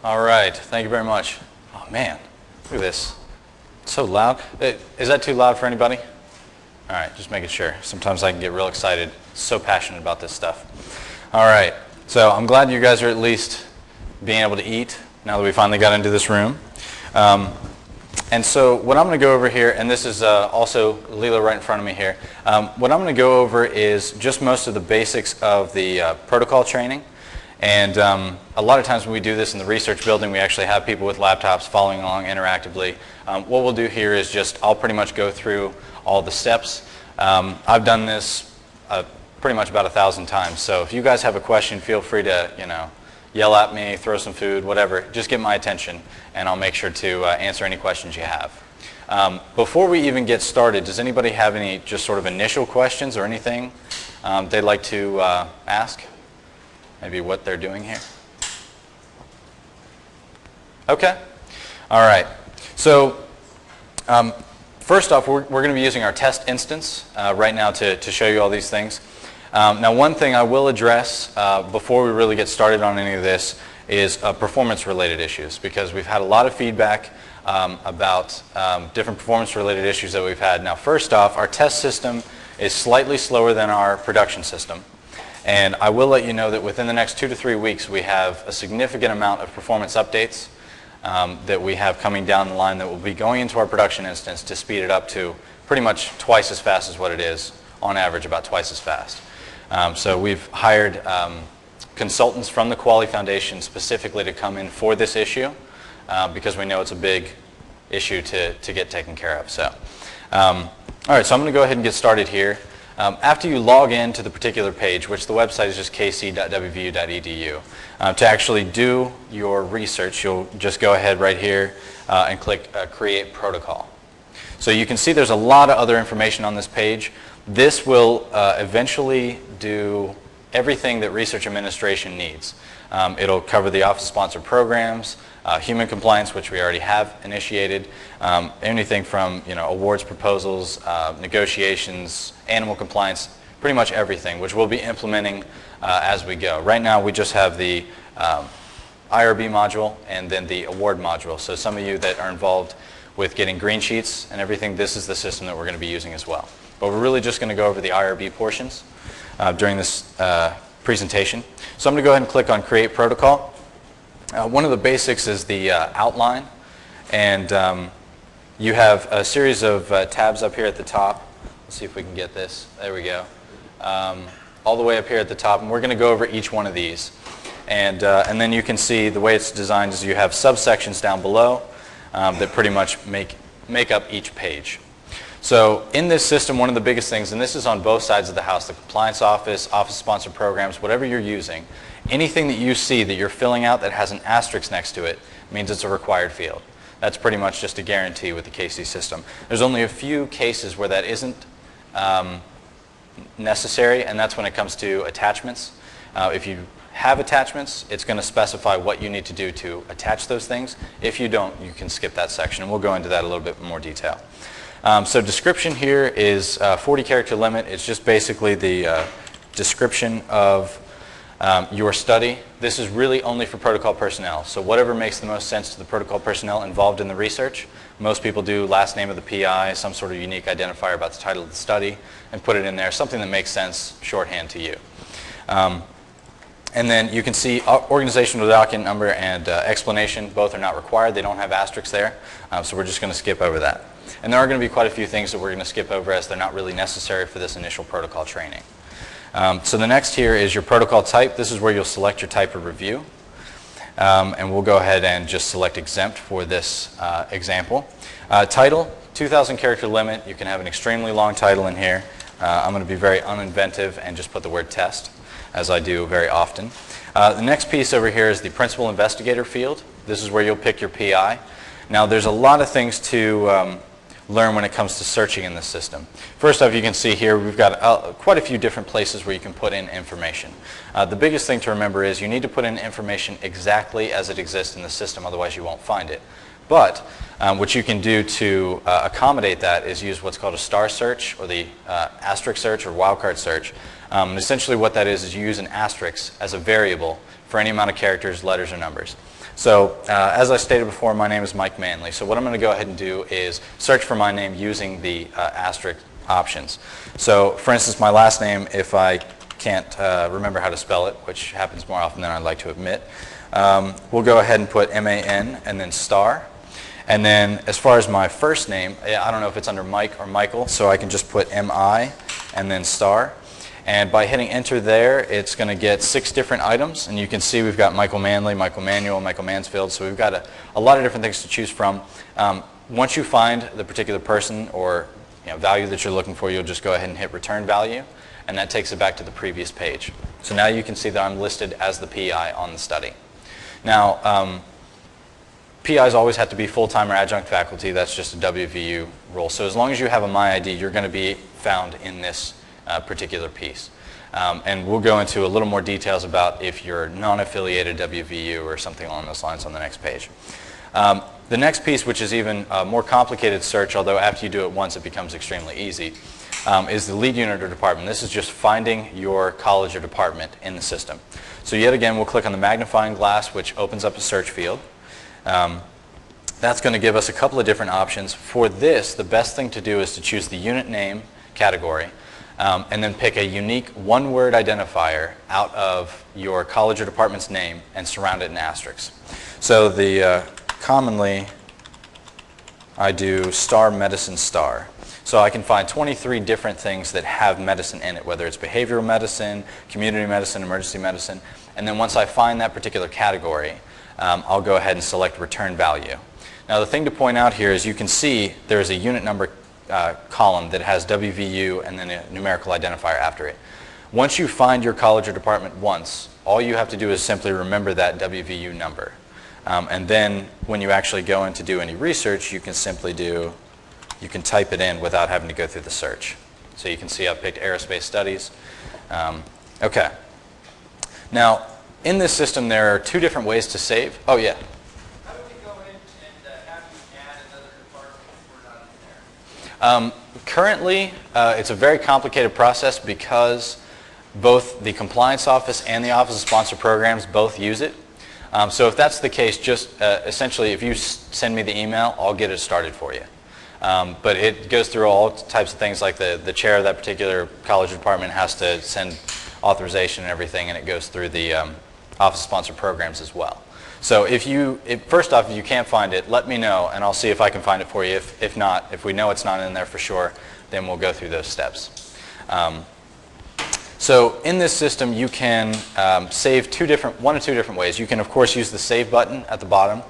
All right, thank you very much. Oh man, look at this. It's so loud. Is that too loud for anybody? All right, just making sure. Sometimes I can get real excited. So passionate about this stuff. All right, so I'm glad you guys are at least being able to eat now that we finally got into this room. And so what I'm going to go over here, and this is also Leela right in front of me here, what I'm going to go over is just most of the basics of the protocol training. And a lot of times when we do this in the research building, we actually have people with laptops following along interactively. What we'll do here is I'll pretty much go through all the steps. I've done this pretty much about 1,000 times. So if you guys have a question, feel free to, yell at me, throw some food, whatever. Just get my attention, and I'll make sure to answer any questions you have. Before we even get started, does anybody have any just sort of initial questions or anything they'd like to ask? Maybe what they're doing here? Okay. All right. So first off, we're going to be using our test instance right now to show you all these things. Now, one thing I will address before we really get started on any of this is performance-related issues, because we've had a lot of feedback about different performance-related issues that we've had. Now, first off, our test system is slightly slower than our production system. And I will let you know that within the next 2 to 3 weeks, we have a significant amount of performance updates that we have coming down the line that will be going into our production instance to speed it up to pretty much twice as fast as what it is, on average about twice as fast. So we've hired consultants from the Quality Foundation specifically to come in for this issue because we know it's a big issue to get taken care of. So, all right, so I'm going to go ahead and get started here. After you log in to the particular page, which the website is just kc.wvu.edu, to actually do your research, you'll just go ahead right here and click Create Protocol. So you can see there's a lot of other information on this page. This will eventually do everything that research administration needs. It'll cover the office-sponsored programs, human compliance, which we already have initiated, anything from awards proposals, negotiations, animal compliance, pretty much everything, which we'll be implementing as we go. Right now, we just have the IRB module and then the award module. So some of you that are involved with getting green sheets and everything, this is the system that we're going to be using as well. But we're really just going to go over the IRB portions during this presentation. So I'm going to go ahead and click on Create Protocol. One of the basics is the outline, and you have a series of tabs up here at the top. Let's see if we can get this. There we go. All the way up here at the top, and we're going to go over each one of these. And then you can see the way it's designed is you have subsections down below that pretty much make up each page. So in this system, one of the biggest things, and this is on both sides of the house, the compliance office, office-sponsored programs, whatever you're using, anything that you see that you're filling out that has an asterisk next to it means it's a required field. That's pretty much just a guarantee with the KC system. There's only a few cases where that isn't necessary, and that's when it comes to attachments. If you have attachments, it's going to specify what you need to do to attach those things. If you don't, you can skip that section, and we'll go into that a little bit more detail. So description here is 40 character limit. It's just basically the description of your study. This is really only for protocol personnel. So whatever makes the most sense to the protocol personnel involved in the research. Most people do last name of the PI, some sort of unique identifier about the title of the study, and put it in there, something that makes sense shorthand to you. And then you can see organizational document number and explanation. Both are not required. They don't have asterisks there. So we're just going to skip over that. And there are going to be quite a few things that we're going to skip over as they're not really necessary for this initial protocol training. So the next here is your protocol type. This is where you'll select your type of review. And we'll go ahead and just select exempt for this example. Title, 2,000 character limit. You can have an extremely long title in here. I'm going to be very uninventive and just put the word test, as I do very often. The next piece over here is the principal investigator field. This is where you'll pick your PI. Now there's a lot of things to learn when it comes to searching in this system. First off, you can see here we've got quite a few different places where you can put in information. The biggest thing to remember is you need to put in information exactly as it exists in the system, otherwise you won't find it. But what you can do to accommodate that is use what's called a star search, or the asterisk search, or wildcard search. Essentially what that is you use an asterisk as a variable for any amount of characters, letters, or numbers. So as I stated before, my name is Mike Manley. So what I'm going to go ahead and do is search for my name using the asterisk options. So for instance, my last name, if I can't remember how to spell it, which happens more often than I'd like to admit, we'll go ahead and put M-A-N and then star. And then as far as my first name, I don't know if it's under Mike or Michael, so I can just put M-I and then star. And by hitting enter there, it's going to get 6 different items. And you can see we've got Michael Manley, Michael Manuel, Michael Mansfield. So we've got a lot of different things to choose from. Once you find the particular person or value that you're looking for, you'll just go ahead and hit return value. And that takes it back to the previous page. So now you can see that I'm listed as the PI on the study. Now, PIs always have to be full-time or adjunct faculty. That's just a WVU rule. So as long as you have a MyID, you're going to be found in this particular piece. And we'll go into a little more details about if you're non-affiliated WVU or something along those lines on the next page. The next piece, which is even a more complicated search, although after you do it once it becomes extremely easy, is the lead unit or department. This is just finding your college or department in the system. So yet again, we'll click on the magnifying glass, which opens up a search field. That's going to give us a couple of different options. For this, the best thing to do is to choose the unit name category and then pick a unique one-word identifier out of your college or department's name and surround it in asterisks. So commonly I do star medicine star. So I can find 23 different things that have medicine in it, whether it's behavioral medicine, community medicine, emergency medicine. And then once I find that particular category, I'll go ahead and select return value. Now the thing to point out here is you can see there's a unit number column that has WVU and then a numerical identifier after it. Once you find your college or department once, all you have to do is simply remember that WVU number. And then when you actually go in to do any research, you can simply you can type it in without having to go through the search. So you can see I've picked aerospace studies. Okay. Now, in this system, there are 2 different ways to save. Oh, yeah. How do we go in and have you add another department if we're not in there? Currently, it's a very complicated process because both the Compliance Office and the Office of Sponsored Programs both use it. So if that's the case, just essentially if you send me the email, I'll get it started for you. But it goes through all types of things like the chair of that particular college or department has to send authorization and everything, and it goes through the Office of Sponsored Programs as well. So first off, if you can't find it, let me know and I'll see if I can find it for you. If not, if we know it's not in there for sure, then we'll go through those steps. So in this system, you can save one or two different ways. You can, of course, use the Save button at the bottom,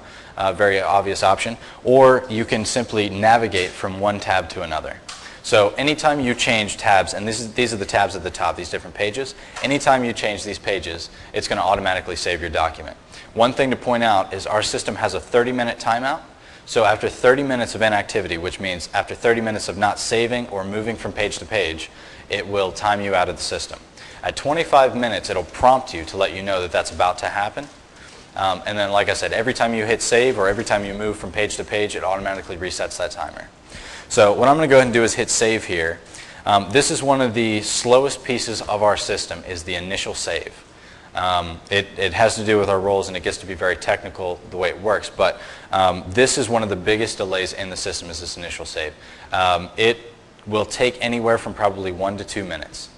very obvious option, or you can simply navigate from one tab to another. So anytime you change tabs, and these are the tabs at the top, these different pages, anytime you change these pages, it's going to automatically save your document. One thing to point out is our system has a 30-minute timeout. So after 30 minutes of inactivity, which means after 30 minutes of not saving or moving from page to page, it will time you out of the system. At 25 minutes, it'll prompt you to let you know that that's about to happen. And then, like I said, every time you hit save or every time you move from page to page, it automatically resets that timer. So what I'm going to go ahead and do is hit save here. This is one of the slowest pieces of our system, is the initial save. It has to do with our roles, and it gets to be very technical the way it works, but this is one of the biggest delays in the system, is this initial save. It will take anywhere from probably 1 to 2 minutes.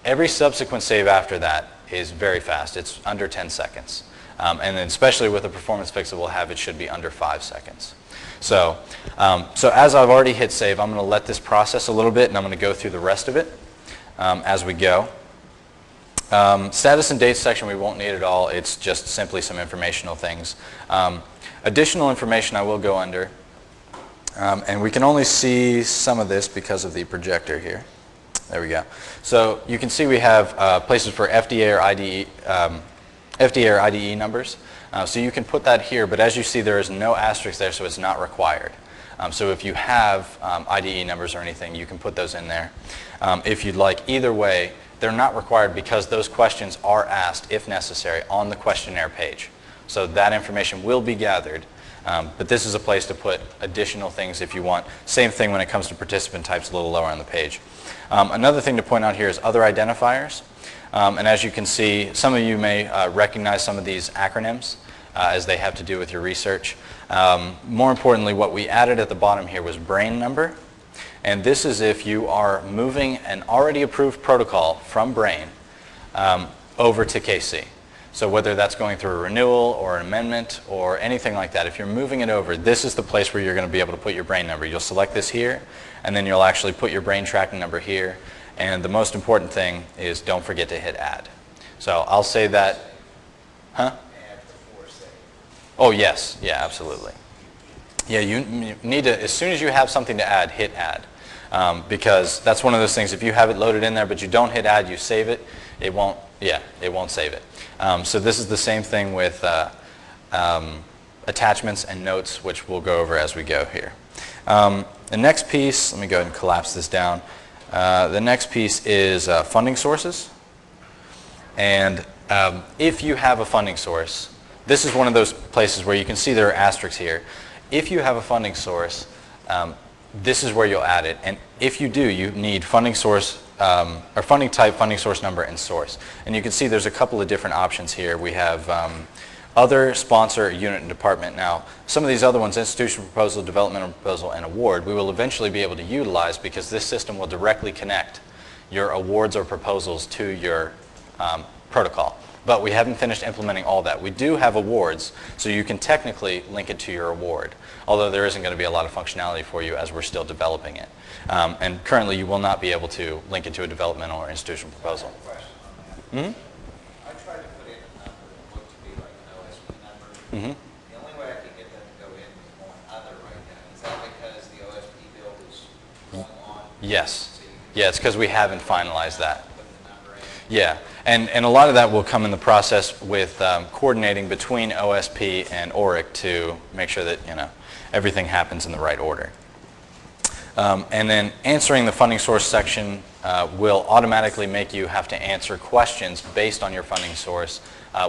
Every subsequent save after that is very fast. It's under 10 seconds. And then especially with the performance fix that we'll have, it should be under 5 seconds. So as I've already hit save, I'm going to let this process a little bit, and I'm going to go through the rest of it as we go. Status and dates section we won't need at all. It's just simply some informational things. Additional information I will go under. And we can only see some of this because of the projector here. There we go. So you can see we have places for FDA or IDE numbers. So you can put that here, but as you see, there is no asterisk there, so it's not required. So if you have IDE numbers or anything, you can put those in there. If you'd like, either way, they're not required because those questions are asked, if necessary, on the questionnaire page. So that information will be gathered, but this is a place to put additional things if you want. Same thing when it comes to participant types, a little lower on the page. Another thing to point out here is other identifiers. And as you can see, some of you may recognize some of these acronyms. as they have to do with your research. More importantly, what we added at the bottom here was brain number. And this is if you are moving an already approved protocol from brain over to KC. So whether that's going through a renewal or an amendment or anything like that, if you're moving it over, this is the place where you're going to be able to put your brain number. You'll select this here, and then you'll actually put your brain tracking number here. And the most important thing is don't forget to hit add. So I'll say that, huh? Oh yes, yeah, absolutely. Yeah, you need to, as soon as you have something to add, hit add. Because that's one of those things, if you have it loaded in there but you don't hit add, you save it, it won't save it. So this is the same thing with attachments and notes, which we'll go over as we go here. The next piece, let me go ahead and collapse this down. The next piece is funding sources. And if you have a funding source, this is one of those places where you can see there are asterisks here. If you have a funding source, this is where you'll add it. And if you do, you need funding source, or funding type, funding source number, and source. And you can see there's a couple of different options here. We have other, sponsor, unit, and department. Now, some of these other ones, institutional proposal, developmental proposal, and award, we will eventually be able to utilize because this system will directly connect your awards or proposals to your protocol. But we haven't finished implementing all that. We do have awards, so you can technically link it to your award, although there isn't going to be a lot of functionality for you as we're still developing it. And currently, you will not be able to link it to a developmental or institutional proposal. Mm-hmm. I tried to put in a number that looked to be like an OSP number. Mm-hmm. The only way I could get that to go in was on other right now. Is that because the OSP build is going on? Yes. Yeah, it's because we haven't finalized that. Put the number in. Yeah, and a lot of that will come in the process with coordinating between OSP and ORIC to make sure that everything happens in the right order. And then answering the funding source section will automatically make you have to answer questions based on your funding source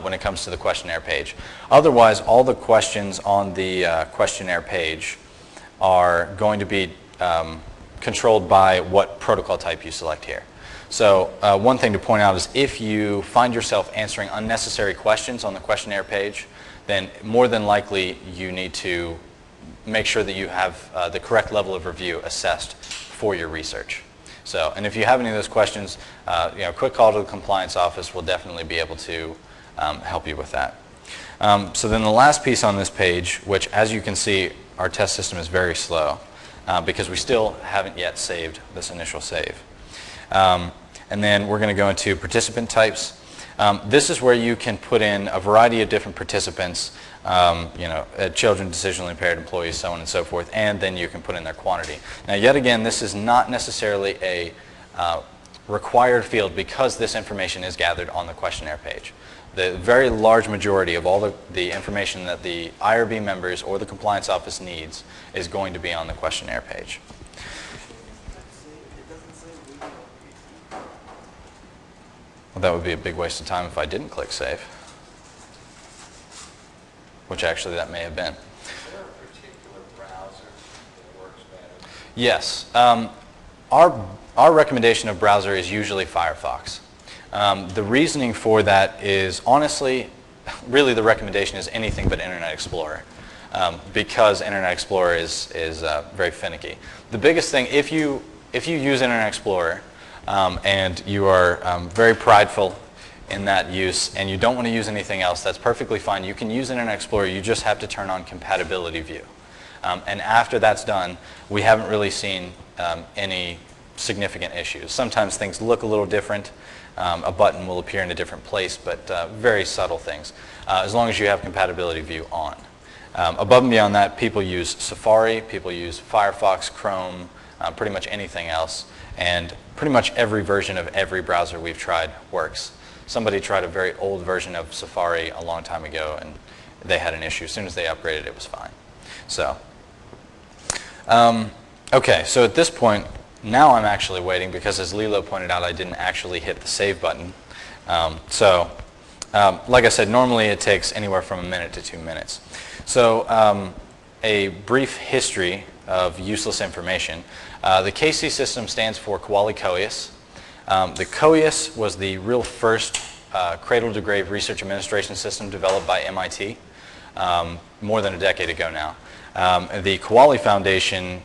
when it comes to the questionnaire page. Otherwise, all the questions on the questionnaire page are going to be controlled by what protocol type you select here. So one thing to point out is if you find yourself answering unnecessary questions on the questionnaire page, then more than likely you need to make sure that you have the correct level of review assessed for your research. So, and if you have any of those questions, quick call to the compliance office will definitely be able to help you with that. So then the last piece on this page, which as you can see, our test system is very slow because we still haven't yet saved this initial save. And then we're going to go into participant types. This is where you can put in a variety of different participants, children, decisionally impaired employees, so on and so forth, and then you can put in their quantity. Now, yet again, this is not necessarily a required field because this information is gathered on the questionnaire page. The very large majority of all the information that the IRB members or the compliance office needs is going to be on the questionnaire page. Well, that would be a big waste of time if I didn't click save, which actually that may have been. Is there a particular browser that works better? Yes. Our recommendation of browser is usually Firefox. The reasoning for that is honestly, really the recommendation is anything but Internet Explorer because Internet Explorer is very finicky. The biggest thing, if you use Internet Explorer, and you are very prideful in that use and you don't want to use anything else, that's perfectly fine. You can use Internet Explorer, you just have to turn on compatibility view. And after that's done, we haven't really seen any significant issues. Sometimes things look a little different. A button will appear in a different place, but very subtle things, as long as you have compatibility view on. Above and beyond that, people use Safari, people use Firefox, Chrome, pretty much anything else. And pretty much every version of every browser we've tried works. Somebody tried a very old version of Safari a long time ago and they had an issue. As soon as they upgraded, it was fine. So, okay, so at this point, now I'm actually waiting because as Lilo pointed out, I didn't actually hit the save button. Like I said, normally it takes anywhere from 1 minute to 2 minutes. So a brief history of useless information. The KC system stands for Quali-COIUS. The COIUS was the real first cradle-to-grave research administration system developed by MIT. more than a decade ago now. The Kowali Foundation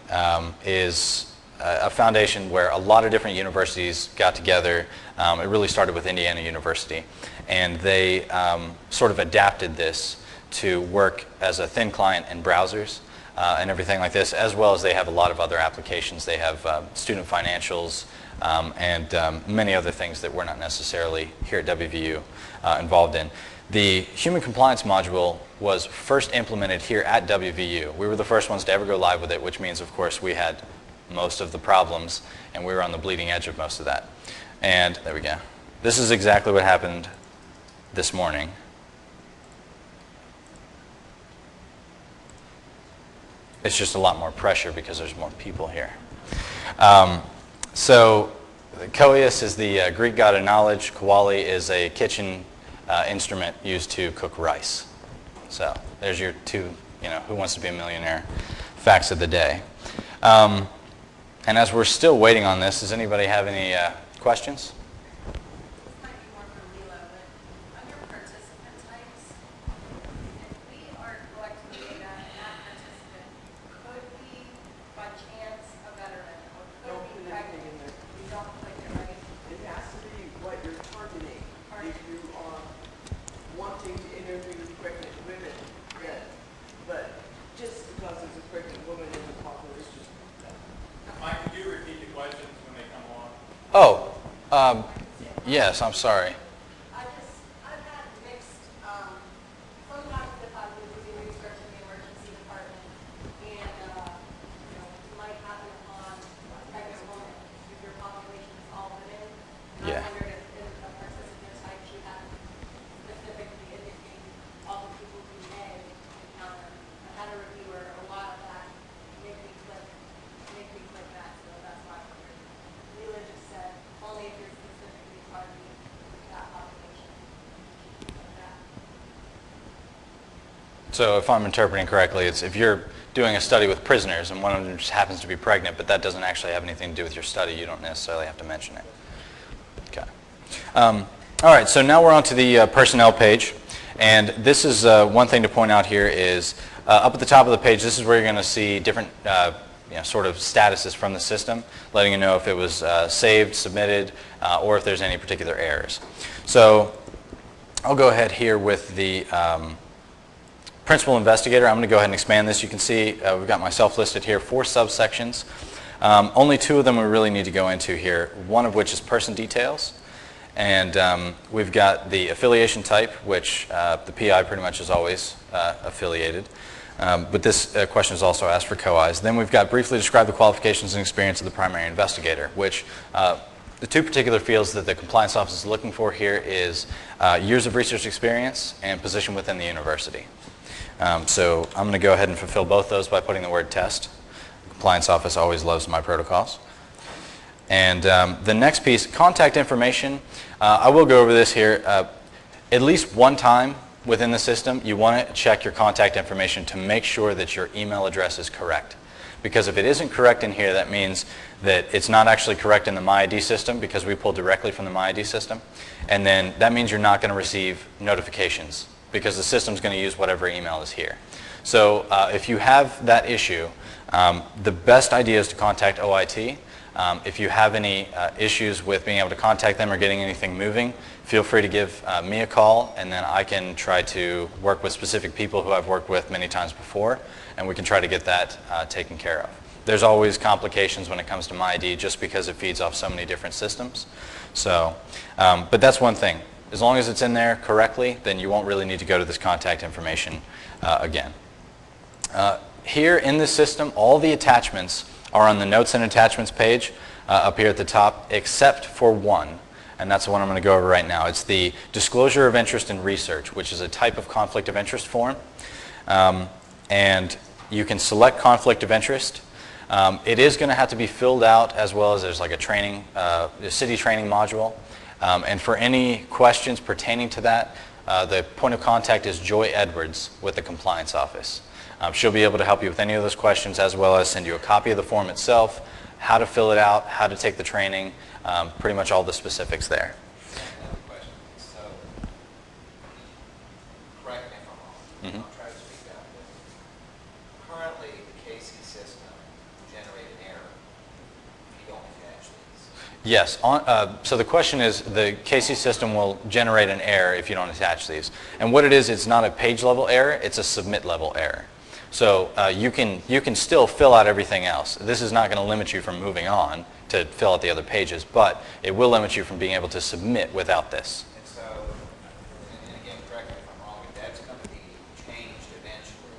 is a foundation where a lot of different universities got together. It really started with Indiana University, and they sort of adapted this to work as a thin client in browsers and everything like this, as well as they have a lot of other applications. They have student financials and many other things that we're not necessarily here at WVU involved in. The human compliance module was first implemented here at WVU. We were the first ones to ever go live with it, which means, of course, we had most of the problems, and we were on the bleeding edge of most of that. And there we go. This is exactly what happened this morning. It's just a lot more pressure because there's more people here. So Koios is the Greek god of knowledge. Kowali is a kitchen instrument used to cook rice. So there's your two, who wants to be a millionaire facts of the day. And as we're still waiting on this, does anybody have any questions? Oh, yes, I'm sorry. I've had mixed, sometimes if I was doing research in the emergency department and, you might happen upon a pregnant woman if your population is all women. Yeah. I wondered if in a participant type she had specifically indicated all the people who may encounter. I had a reviewer a while back make me click that, so that's why I wondered. Leela just said only if you're specifically targeting that population. Like that. So if I'm interpreting correctly, it's if you're doing a study with prisoners and one of them just happens to be pregnant, but that doesn't actually have anything to do with your study, you don't necessarily have to mention it. Okay. All right, so now we're on to the personnel page. And this is one thing to point out here is up at the top of the page, this is where you're going to see different sort of statuses from the system, letting you know if it was saved, submitted, or if there's any particular errors. So I'll go ahead here with the Principal Investigator. I'm going to go ahead and expand this. You can see we've got myself listed here, 4 subsections. Only 2 of them we really need to go into here, one of which is person details. And we've got the affiliation type, which the PI pretty much is always affiliated. But this question is also asked for co-Is. Then we've got briefly describe the qualifications and experience of the primary investigator, which the 2 particular fields that the compliance office is looking for here is years of research experience and position within the university. So I'm going to go ahead and fulfill both those by putting the word test. The compliance office always loves my protocols. And the next piece, contact information. I will go over this here. At least one time within the system, you want to check your contact information to make sure that your email address is correct. Because if it isn't correct in here, that means that it's not actually correct in the MyID system because we pull directly from the MyID system. And then that means you're not going to receive notifications because the system's going to use whatever email is here. So if you have that issue, the best idea is to contact OIT. If you have any issues with being able to contact them or getting anything moving, feel free to give me a call, and then I can try to work with specific people who I've worked with many times before, and we can try to get that taken care of. There's always complications when it comes to MyID just because it feeds off so many different systems. So, but that's one thing. As long as it's in there correctly, then you won't really need to go to this contact information again. Here in this system, all the attachments are on the Notes and Attachments page up here at the top, except for one, and that's the one I'm going to go over right now. It's the Disclosure of Interest in Research, which is a type of conflict of interest form. And you can select conflict of interest. It is going to have to be filled out, as well as there's like a training, a city training module. And for any questions pertaining to that, the point of contact is Joy Edwards with the compliance office. She'll be able to help you with any of those questions, as well as send you a copy of the form itself, how to fill it out, how to take the training, pretty much all the specifics there. Another question. So, correct me if I'm wrong. I'll try to KC system generate an error if you don't attach these? Yes. So the question is, the KC system will generate an error if you don't attach these. And what it is, it's not a page level error, it's a submit level error. So you can still fill out everything else. This is not going to limit you from moving on to fill out the other pages, but it will limit you from being able to submit without this. And so, and again, correct me if I'm wrong, but that's going to be changed eventually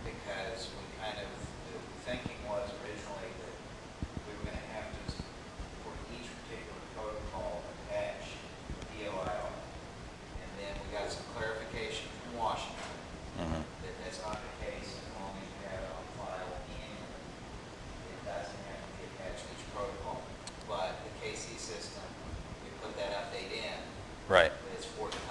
because we kind of, the thinking was originally that we were going to have to, for each particular protocol, attach DOI. And then we got some clarification from Washington that that's not the case as long as you have it on file annually. It doesn't have to be attached to each protocol. But the KC system, we put that update in. Right. But it's forthcoming.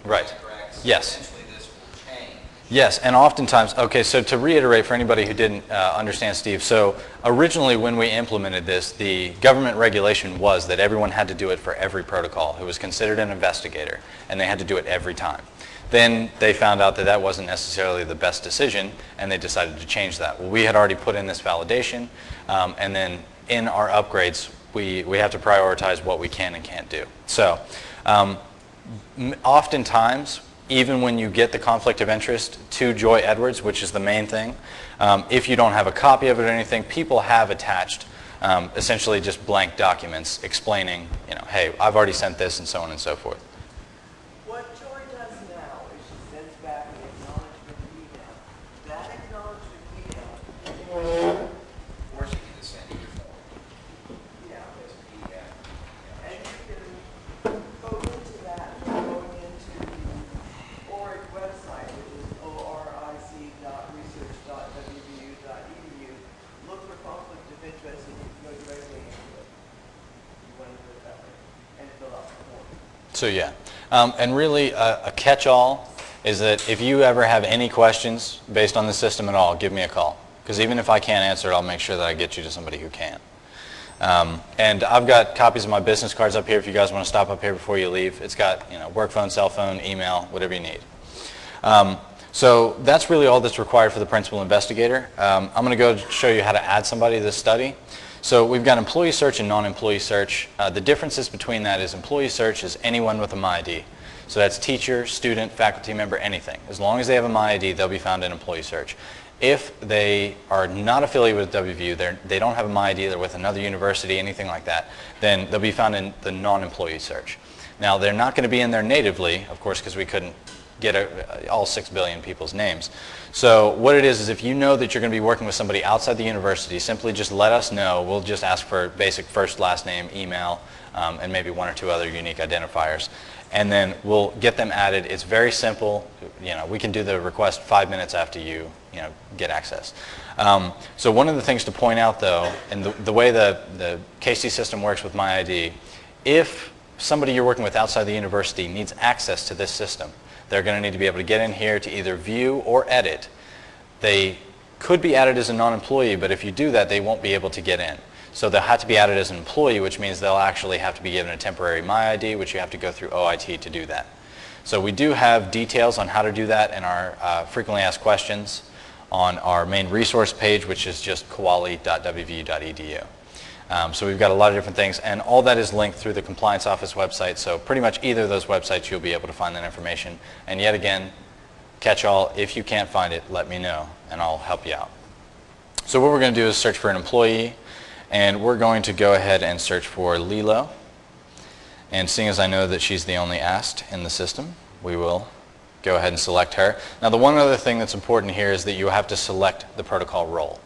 Right. Is that correct? So Yes. eventually this will change. Yes, and oftentimes, okay, so to reiterate for anybody who didn't understand, Steve, so originally when we implemented this, the government regulation was that everyone had to do it for every protocol who was considered an investigator, and they had to do it every time. Then they found out that that wasn't necessarily the best decision, and they decided to change that. Well, we had already put in this validation, and then in our upgrades, we have to prioritize what we can and can't do. So oftentimes, even when you get the conflict of interest to Joy Edwards, which is the main thing, if you don't have a copy of it or anything, people have attached essentially just blank documents explaining, hey, I've already sent this and so on and so forth. What Joy does now is she sends back an acknowledgement email. That acknowledgement email, Forcing you to send you your form yeah, as a PDF. and you can go into that going into the ORIC website, which is oric.research.wvu.edu. Look for conflict of interest and you can go directly into it. You want to do it that way and fill out the form. So yeah, and really a catch-all is that if you ever have any questions based on the system at all, give me a call. Because even if I can't answer it, I'll make sure that I get you to somebody who can. And I've got copies of my business cards up here if you guys want to stop up here before you leave. It's got work phone, cell phone, email, whatever you need. So that's really all that's required for the principal investigator. I'm going to go show you how to add somebody to this study. So we've got employee search and non-employee search. The differences between that is employee search is anyone with a MyID. So that's teacher, student, faculty member, anything. As long as they have a MyID, they'll be found in employee search. If they are not affiliated with WVU, they don't have a MyID, they're with another university, anything like that, then they'll be found in the non-employee search. Now, they're not going to be in there natively, of course, because we couldn't get all 6 billion people's names. So what it is if you know that you're going to be working with somebody outside the university, simply just let us know. We'll just ask for basic first, last name, email, and maybe 1 or 2 other unique identifiers. And then we'll get them added. It's very simple. We can do the request 5 minutes after you get access. So one of the things to point out, though, and the way the KC system works with MyID, if somebody you're working with outside the university needs access to this system, they're going to need to be able to get in here to either view or edit. They could be added as a non-employee, but if you do that, they won't be able to get in. So they'll have to be added as an employee, which means they'll actually have to be given a temporary MyID, which you have to go through OIT to do that. So we do have details on how to do that in our frequently asked questions on our main resource page, which is just koali.wvu.edu. So we've got a lot of different things, and all that is linked through the Compliance Office website. So pretty much either of those websites, you'll be able to find that information. And yet again, catch all, if you can't find it, let me know, and I'll help you out. So what we're going to do is search for an employee, and we're going to go ahead and search for Lilo. And seeing as I know that she's the only asked in the system, we will go ahead and select her. Now the one other thing that's important here is that you have to select the protocol role.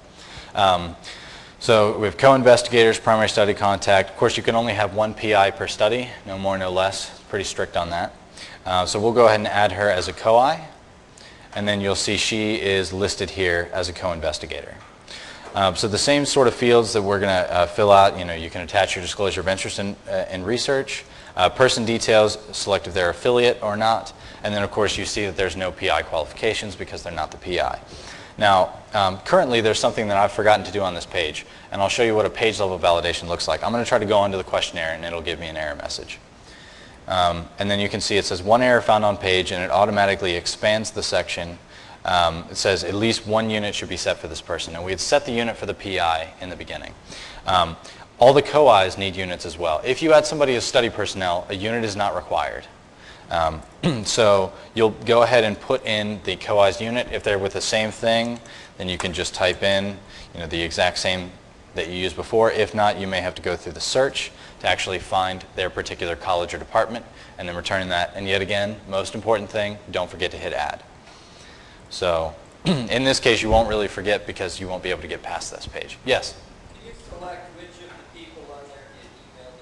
So we have co-investigators, primary study contact. Of course, you can only have 1 PI per study, no more, no less. It's pretty strict on that. So we'll go ahead and add her as a co-I, and then you'll see she is listed here as a co-investigator. So the same sort of fields that we're going to fill out, you can attach your disclosure of interest in research, person details, select if they're affiliate or not, and then of course you see that there's no PI qualifications because they're not the PI. Now, currently there's something that I've forgotten to do on this page, and I'll show you what a page level validation looks like. I'm going to try to go onto the questionnaire and it'll give me an error message. And then you can see it says 1 error found on page, and it automatically expands the section it says at least 1 unit should be set for this person. And we had set the unit for the PI in the beginning. All the co-Is need units as well. If you add somebody as study personnel, a unit is not required. So you'll go ahead and put in the co-I's unit. If they're with the same thing, then you can just type in the exact same that you used before. If not, you may have to go through the search to actually find their particular college or department and then returning that. And yet again, most important thing, don't forget to hit add. So in this case, you won't really forget because you won't be able to get past this page. Yes? Do you select which of the people on there get email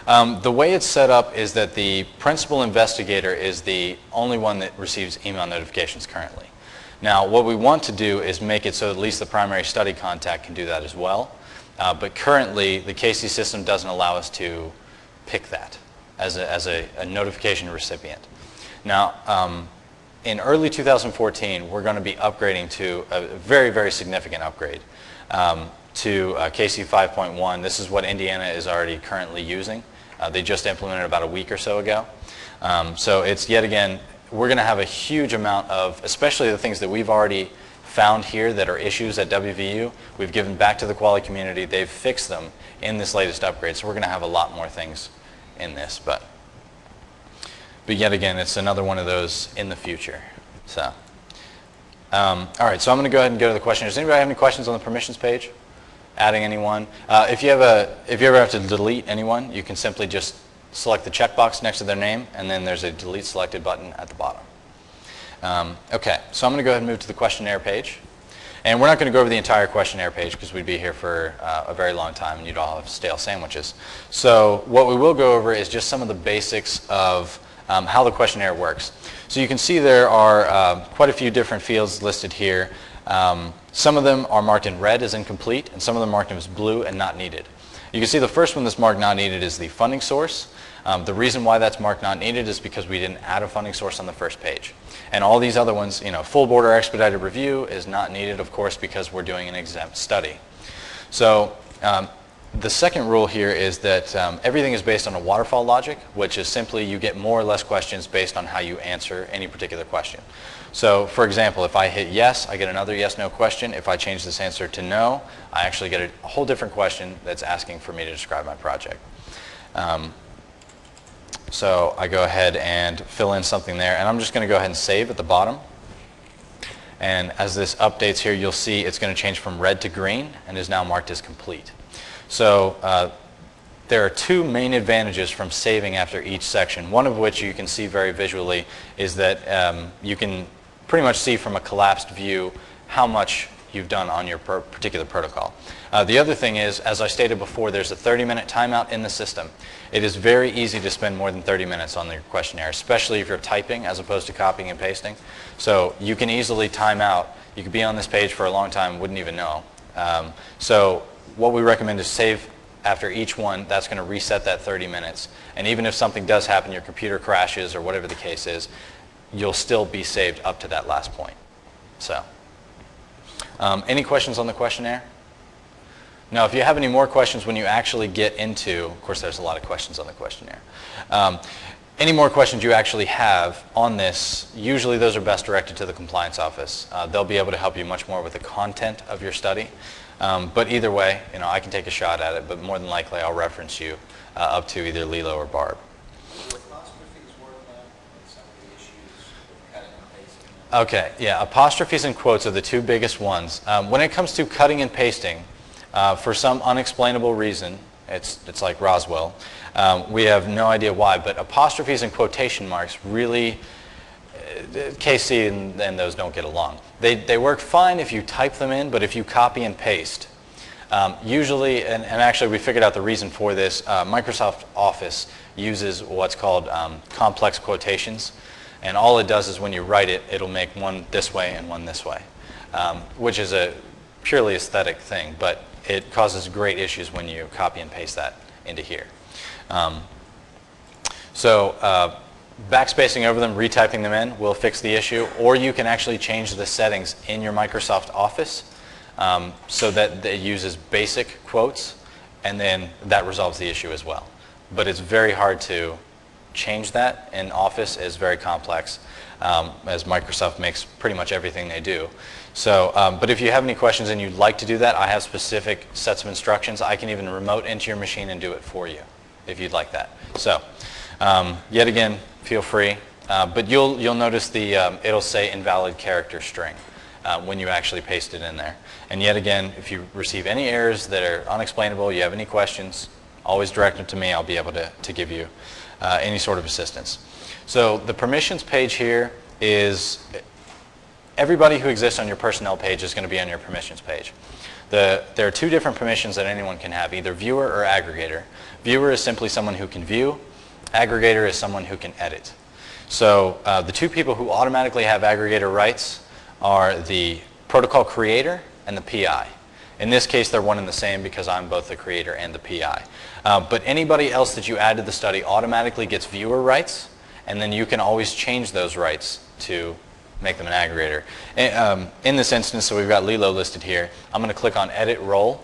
notifications? The way it's set up is that the principal investigator is the only one that receives email notifications currently. Now, what we want to do is make it so at least the primary study contact can do that as well. But currently, the KC system doesn't allow us to pick that as a notification recipient. Now, in early 2014, we're going to be upgrading to a very, very significant upgrade to KC 5.1. This is what Indiana is already currently using. They just implemented about a week or so ago. So it's yet again, we're going to have a huge amount of, especially the things that we've already found here that are issues at WVU, we've given back to the quality community. They've fixed them in this latest upgrade. So we're going to have a lot more things in this. But yet again, it's another one of those in the future. So, all right, so I'm going to go ahead and go to the questionnaire. Does anybody have any questions on the permissions page? Adding anyone? If you ever have to delete anyone, you can simply just select the checkbox next to their name, and then there's a delete selected button at the bottom. Okay, so I'm going to go ahead and move to the questionnaire page. And we're not going to go over the entire questionnaire page because we'd be here for a very long time and you'd all have stale sandwiches. So what we will go over is just some of the basics of how the questionnaire works. So you can see there are quite a few different fields listed here. Some of them are marked in red as incomplete, and some of them marked as blue and not needed. You can see the first one that's marked not needed is the funding source. The reason why that's marked not needed is because we didn't add a funding source on the first page. And all these other ones, full board or expedited review is not needed, of course, because we're doing an exempt study. So the second rule here is that everything is based on a waterfall logic, which is simply you get more or less questions based on how you answer any particular question. So for example, if I hit yes, I get another yes-no question. If I change this answer to no, I actually get a whole different question that's asking for me to describe my project. So I go ahead and fill in something there, and I'm just going to go ahead and save at the bottom. And as this updates here, you'll see it's going to change from red to green and is now marked as complete. So there are two main advantages from saving after each section, one of which you can see very visually is that you can pretty much see from a collapsed view how much you've done on your particular protocol. The other thing is, as I stated before, there's a 30-minute timeout in the system. It is very easy to spend more than 30 minutes on your questionnaire, especially if you're typing as opposed to copying and pasting. So you can easily time out. You could be on this page for a long time, wouldn't even know. So what we recommend is save after each one. That's going to reset that 30 minutes. And even if something does happen, your computer crashes or whatever the case is, you'll still be saved up to that last point. So, any questions on the questionnaire? Now, if you have any more questions when you actually get into, of course there's a lot of questions on the questionnaire. Any more questions you actually have on this, usually those are best directed to the compliance office. They'll be able to help you much more with the content of your study. But either way, I can take a shot at it, but more than likely I'll reference you up to either Lilo or Barb. Okay, yeah, apostrophes and quotes are the two biggest ones. When it comes to cutting and pasting, for some unexplainable reason, it's like Roswell, we have no idea why, but apostrophes and quotation marks really, KC and those don't get along. They work fine if you type them in, but if you copy and paste, usually, and actually we figured out the reason for this, Microsoft Office uses what's called complex quotations. And all it does is when you write it, it'll make one this way and one this way, which is a purely aesthetic thing, but it causes great issues when you copy and paste that into here. Backspacing over them, retyping them in will fix the issue, or you can actually change the settings in your Microsoft Office so that it uses basic quotes, and then that resolves the issue as well. But it's very hard to change that in Office is very complex, as Microsoft makes pretty much everything they do. So, but if you have any questions and you'd like to do that, I have specific sets of instructions. I can even remote into your machine and do it for you if you'd like that. So, yet again, feel free. But you'll notice it'll say invalid character string when you actually paste it in there. And yet again, if you receive any errors that are unexplainable, you have any questions, always direct them to me. I'll be able to give you any sort of assistance. So the permissions page here is everybody who exists on your personnel page is going to be on your permissions page. There are two different permissions that anyone can have, either viewer or aggregator. Viewer is simply someone who can view. Aggregator is someone who can edit. So the two people who automatically have aggregator rights are the protocol creator and the PI. In this case, they're one and the same because I'm both the creator and the PI. But anybody else that you add to the study automatically gets viewer rights, and then you can always change those rights to make them an aggregator. In this instance, so we've got Lilo listed here, I'm going to click on Edit Role,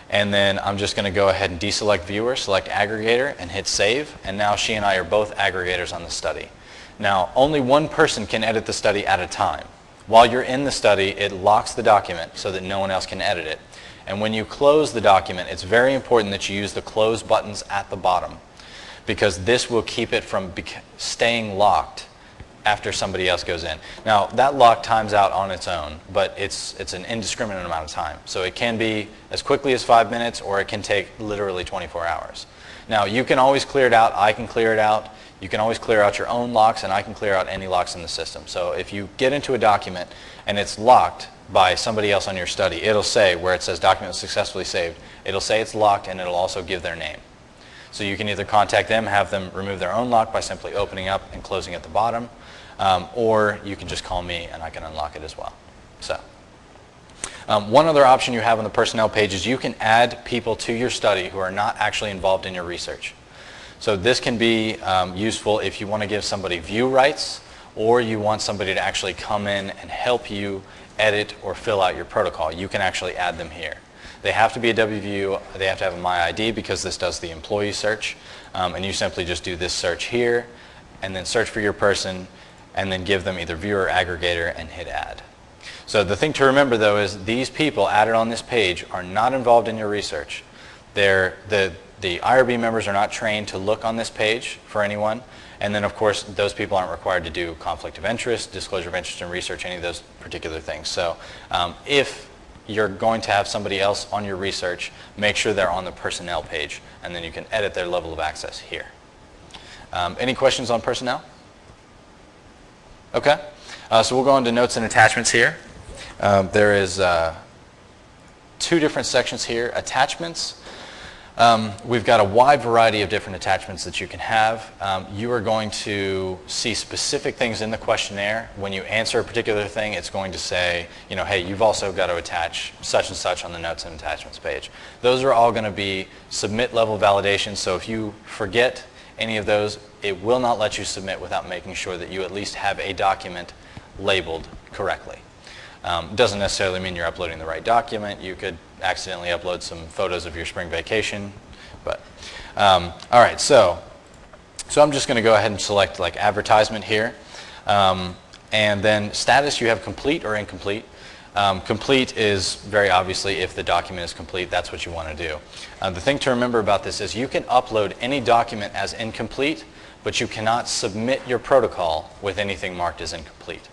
and then I'm just going to go ahead and deselect Viewer, select Aggregator, and hit Save, and now she and I are both aggregators on the study. Now, only one person can edit the study at a time. While you're in the study, it locks the document so that no one else can edit it. And when you close the document, it's very important that you use the close buttons at the bottom, because this will keep it from staying locked after somebody else goes in. Now, that lock times out on its own, but it's an indiscriminate amount of time. So it can be as quickly as 5 minutes, or it can take literally 24 hours. Now, you can always clear it out. I can clear it out. You can always clear out your own locks, and I can clear out any locks in the system. So if you get into a document and it's locked by somebody else on your study, it'll say, where it says document successfully saved, it'll say it's locked, and it'll also give their name. So you can either contact them, have them remove their own lock by simply opening up and closing at the bottom, or you can just call me and I can unlock it as well. So one other option you have on the personnel page is you can add people to your study who are not actually involved in your research. So this can be useful if you want to give somebody view rights, or you want somebody to actually come in and help you edit or fill out your protocol. You can actually add them here. They have to be a WVU, they have to have a MyID because this does the employee search, and you simply just do this search here and then search for your person and then give them either viewer or aggregator and hit add. So the thing to remember though is these people added on this page are not involved in your research. The IRB members are not trained to look on this page for anyone, and then of course those people aren't required to do conflict of interest, disclosure of interest in research, any of those particular things. So if you're going to have somebody else on your research, make sure they're on the personnel page, and then you can edit their level of access here. Any questions on personnel? Okay, so we'll go into notes and attachments here. There is two different sections here. Attachments. We've got a wide variety of different attachments that you can have. You are going to see specific things in the questionnaire. When you answer a particular thing, it's going to say, you know, hey, you've also got to attach such and such on the notes and attachments page. Those are all going to be submit level validations, so if you forget any of those, it will not let you submit without making sure that you at least have a document labeled correctly. Doesn't necessarily mean you're uploading the right document. You could accidentally upload some photos of your spring vacation. But all right, so I'm just going to go ahead and select like advertisement here. And then status, you have complete or incomplete. Complete is very obviously if the document is complete, that's what you want to do. The thing to remember about this is you can upload any document as incomplete, but you cannot submit your protocol with anything marked as incomplete.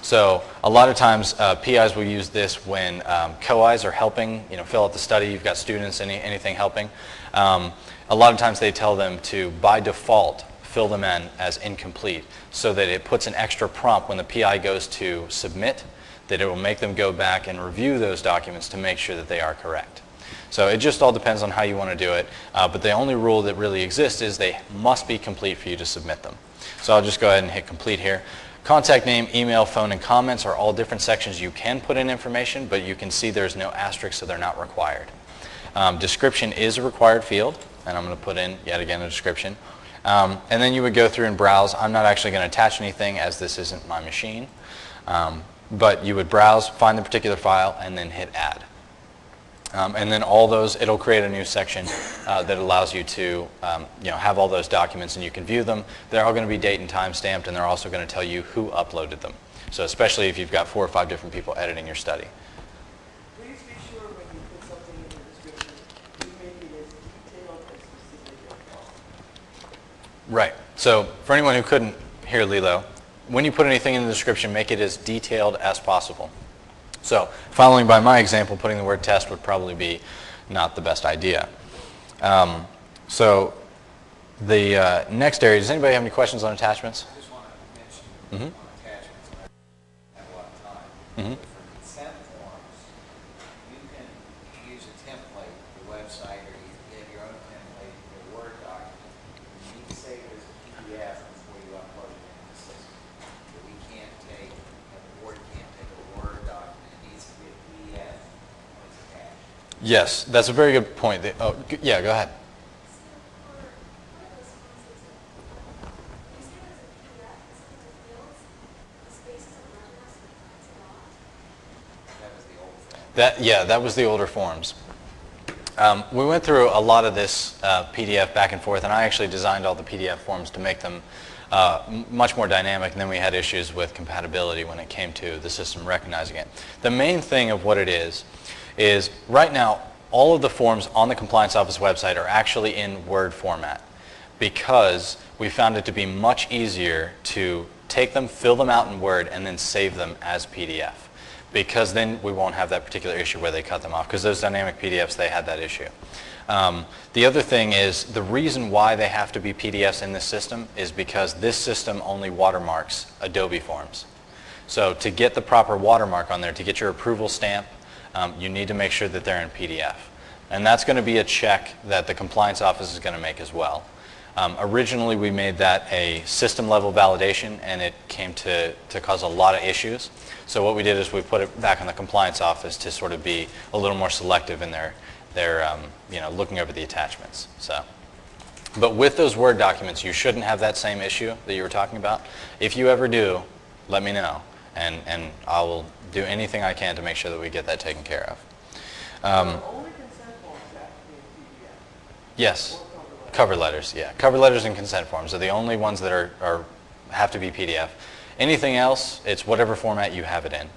So a lot of times PIs will use this when co-Is are helping, you know, fill out the study. You've got students, anything helping. A lot of times they tell them to, by default, fill them in as incomplete so that it puts an extra prompt when the PI goes to submit, that it will make them go back and review those documents to make sure that they are correct. So it just all depends on how you want to do it. But the only rule that really exists is they must be complete for you to submit them. So I'll just go ahead and hit complete here. Contact name, email, phone, and comments are all different sections you can put in information, but you can see there's no asterisk, so they're not required. Description is a required field, and I'm going to put in, yet again, a description. And then you would go through and browse. I'm not actually going to attach anything as this isn't my machine. But you would browse, find the particular file, and then hit add. And then all those, it'll create a new section that allows you to have all those documents and you can view them. They're all going to be date and time stamped, and they're also going to tell you who uploaded them. So especially if you've got 4 or 5 different people editing your study. Please be sure when you put something in the description, you make it as detailed as specific as possible. Right. So for anyone who couldn't hear Lilo, when you put anything in the description, make it as detailed as possible. So following by my example, putting the word test would probably be not the best idea. So the next area, does anybody have any questions on attachments? I just want to mention on attachments, and I have a lot of time. But for consent forms, you can use a template, the website, or you have your own template, your Word document. You need to save it as a PDF before you upload it into the system. But we can't take, the board can't take a Word document. It needs to be a PDF when it's attached. Yes, that's a very good point. Yeah, go ahead. That was the old thing. That was the older forms. We went through a lot of this PDF back and forth, and I actually designed all the PDF forms to make them much more dynamic, and then we had issues with compatibility when it came to the system recognizing it. The main thing of what it is right now, all of the forms on the Compliance Office website are actually in Word format because we found it to be much easier to take them, fill them out in Word, and then save them as PDF. Because then we won't have that particular issue where they cut them off, because those dynamic PDFs, they had that issue. The other thing is the reason why they have to be PDFs in this system is because this system only watermarks Adobe forms. So to get the proper watermark on there, to get your approval stamp, you need to make sure that they're in PDF. And that's going to be a check that the Compliance Office is going to make as well. Originally, we made that a system level validation, and it came to cause a lot of issues. So what we did is we put it back on the Compliance Office to sort of be a little more selective in their looking over the attachments. So, but with those Word documents, you shouldn't have that same issue that you were talking about. If you ever do, let me know, and I will do anything I can to make sure that we get that taken care of. Only consent forms have to be in PDF. Yes. Or Cover letters, yeah. Cover letters and consent forms are the only ones that have to be PDF. Anything else, it's whatever format you have it in.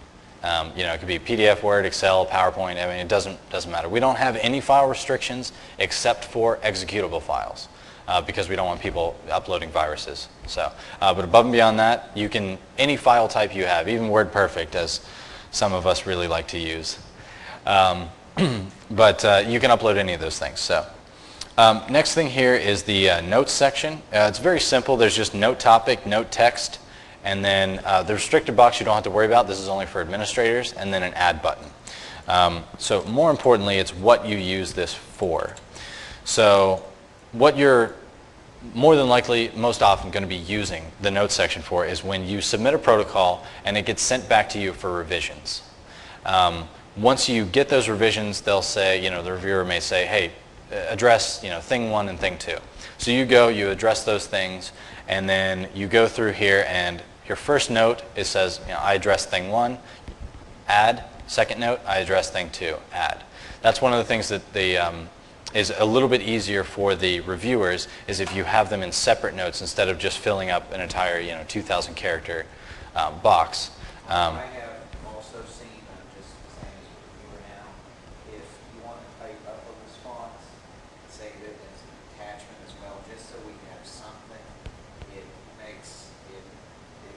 It could be PDF, Word, Excel, PowerPoint. I mean, it doesn't matter. We don't have any file restrictions except for executable files because we don't want people uploading viruses. So, but above and beyond that, you can any file type you have, even WordPerfect, as some of us really like to use. But you can upload any of those things. So. Next thing here is the notes section. It's very simple. There's just note topic, note text, and then the restricted box you don't have to worry about. This is only for administrators, and then an add button. So more importantly, it's what you use this for. So what you're more than likely, most often going to be using the notes section for is when you submit a protocol and it gets sent back to you for revisions. Once you get those revisions, they'll say, the reviewer may say, hey, address thing 1 and thing 2. So you go, you address those things, and then you go through here, and your first note, it says, I address thing 1, add. Second note, I address thing 2, add. That's one of the things that is a little bit easier for the reviewers is if you have them in separate notes instead of just filling up an entire 2,000 character box. I have also seen, just the same as a reviewer now, if you want to type up a response, save it as an attachment as well, just so we have something. It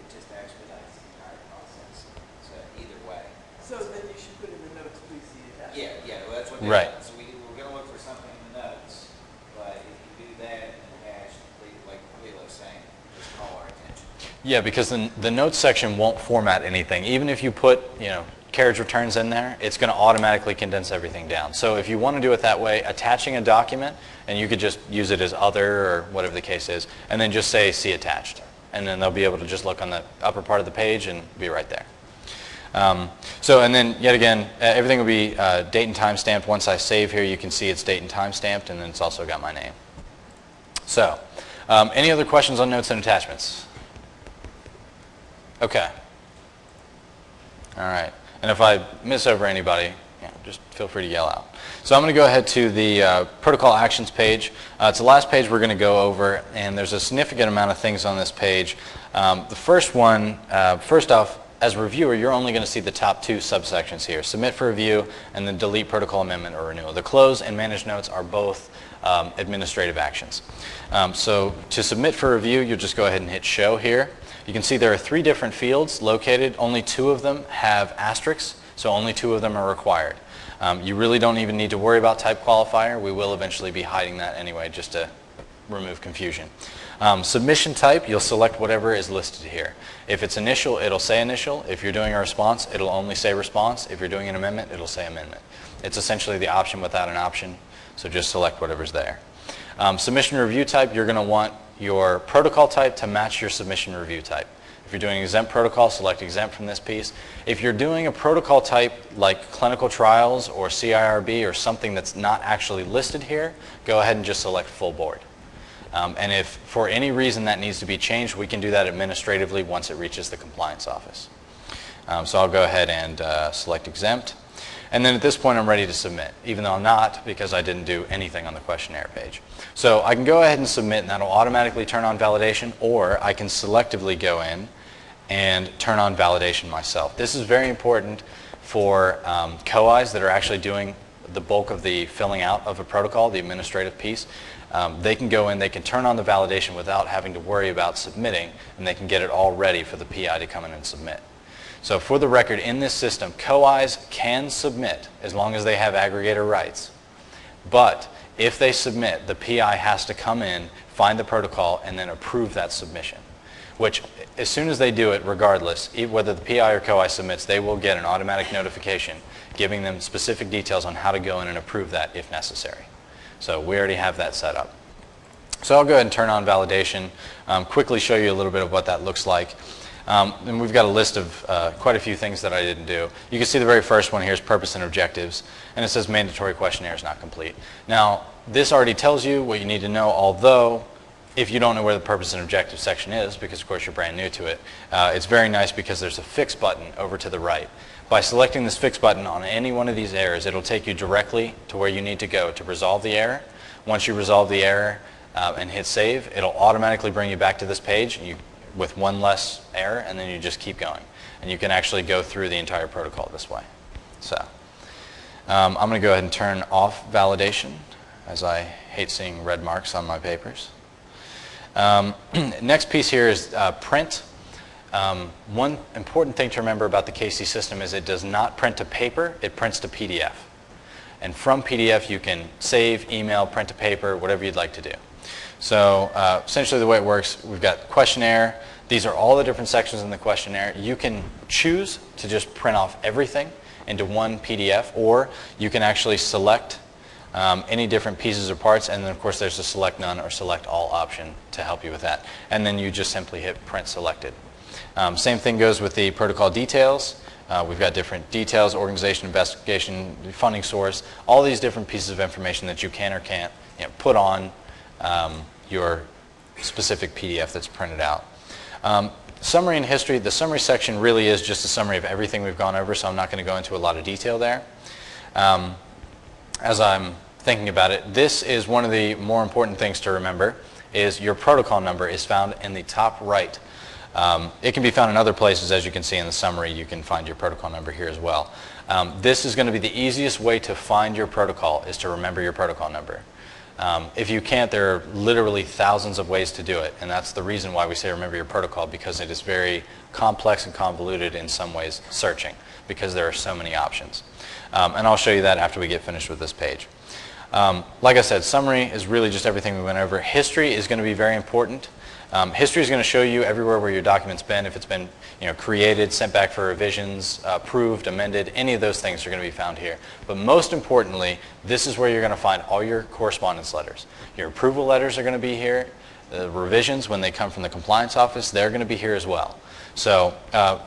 just expedites the entire process. So either way. So then you should put in the notes, please see attachment. Yeah, well, that's what Right. So we're going to look for something in the notes, but if you do that and hash, like Leela's saying, just call our attention. Yeah, because the notes section won't format anything. Even if you put, carriage returns in there, it's going to automatically condense everything down. So if you want to do it that way, attaching a document, and you could just use it as other or whatever the case is, and then just say see attached. And then they'll be able to just look on the upper part of the page and be right there. And then yet again, everything will be date and time stamped. Once I save here, you can see it's date and time stamped, and then it's also got my name. So, any other questions on notes and attachments? Okay. All right. And if I miss over anybody, just feel free to yell out. So I'm going to go ahead to the protocol actions page. It's the last page we're going to go over, and there's a significant amount of things on this page. The first one, first off, as a reviewer, you're only going to see the top two subsections here, submit for review and then delete protocol amendment or renewal. The close and manage notes are both administrative actions. So to submit for review, you'll just go ahead and hit show here. You can see there are 3 different fields located. Only 2 of them have asterisks, so only 2 of them are required. You really don't even need to worry about type qualifier. We will eventually be hiding that anyway, just to remove confusion. Submission type, you'll select whatever is listed here. If it's initial, it'll say initial. If you're doing a response, it'll only say response. If you're doing an amendment, it'll say amendment. It's essentially the option without an option, so just select whatever's there. Submission review type, you're going to want your protocol type to match your submission review type. If you're doing exempt protocol, select exempt from this piece. If you're doing a protocol type like clinical trials or CIRB or something that's not actually listed here, go ahead and just select full board. And if for any reason that needs to be changed, we can do that administratively once it reaches the compliance office. So I'll go ahead and select exempt. And then at this point I'm ready to submit, even though I'm not, because I didn't do anything on the questionnaire page. So I can go ahead and submit, and that'll automatically turn on validation, or I can selectively go in and turn on validation myself. This is very important for COIs that are actually doing the bulk of the filling out of a protocol, the administrative piece. They can go in, they can turn on the validation without having to worry about submitting, and they can get it all ready for the PI to come in and submit. So for the record, in this system, COIs can submit as long as they have aggregator rights. But if they submit, the PI has to come in, find the protocol, and then approve that submission. Which, as soon as they do it, regardless, whether the PI or COI submits, they will get an automatic notification giving them specific details on how to go in and approve that if necessary. So we already have that set up. So I'll go ahead and turn on validation, quickly show you a little bit of what that looks like. And we've got a list of quite a few things that I didn't do. You can see the very first one here is purpose and objectives, and it says mandatory questionnaire is not complete. Now, this already tells you what you need to know, although if you don't know where the purpose and objective section is, because of course you're brand new to it, it's very nice because there's a fix button over to the right. By selecting this fix button on any one of these errors, it'll take you directly to where you need to go to resolve the error. Once you resolve the error and hit save, it'll automatically bring you back to this page with one less error, and then you just keep going. And you can actually go through the entire protocol this way. So I'm going to go ahead and turn off validation, as I hate seeing red marks on my papers. Next piece here is print. One important thing to remember about the KC system is it does not print to paper, it prints to PDF. And from PDF you can save, email, print to paper, whatever you'd like to do. So essentially the way it works, we've got questionnaire. These are all the different sections in the questionnaire. You can choose to just print off everything into one PDF, or you can actually select any different pieces or parts, and then of course there's a select none or select all option to help you with that. And then you just simply hit print selected. Same thing goes with the protocol details. We've got different details, organization, investigation, funding source, all these different pieces of information that you can or can't put on your specific PDF that's printed out. Summary and history, the summary section really is just a summary of everything we've gone over, so I'm not going to go into a lot of detail there. As I'm thinking about it, this is one of the more important things to remember, is your protocol number is found in the top right. It can be found in other places, as you can see in the summary. You can find your protocol number here as well. This is going to be the easiest way to find your protocol, is to remember your protocol number. If you can't, there are literally thousands of ways to do it, and that's the reason why we say remember your protocol, because it is very complex and convoluted in some ways searching, because there are so many options. And I'll show you that after we get finished with this page. Like I said, summary is really just everything we went over. History is going to be very important. History is going to show you everywhere where your document's been, if it's been created, sent back for revisions, approved, amended, any of those things are going to be found here. But most importantly, this is where you're going to find all your correspondence letters. Your approval letters are going to be here. The revisions, when they come from the compliance office, they're going to be here as well. So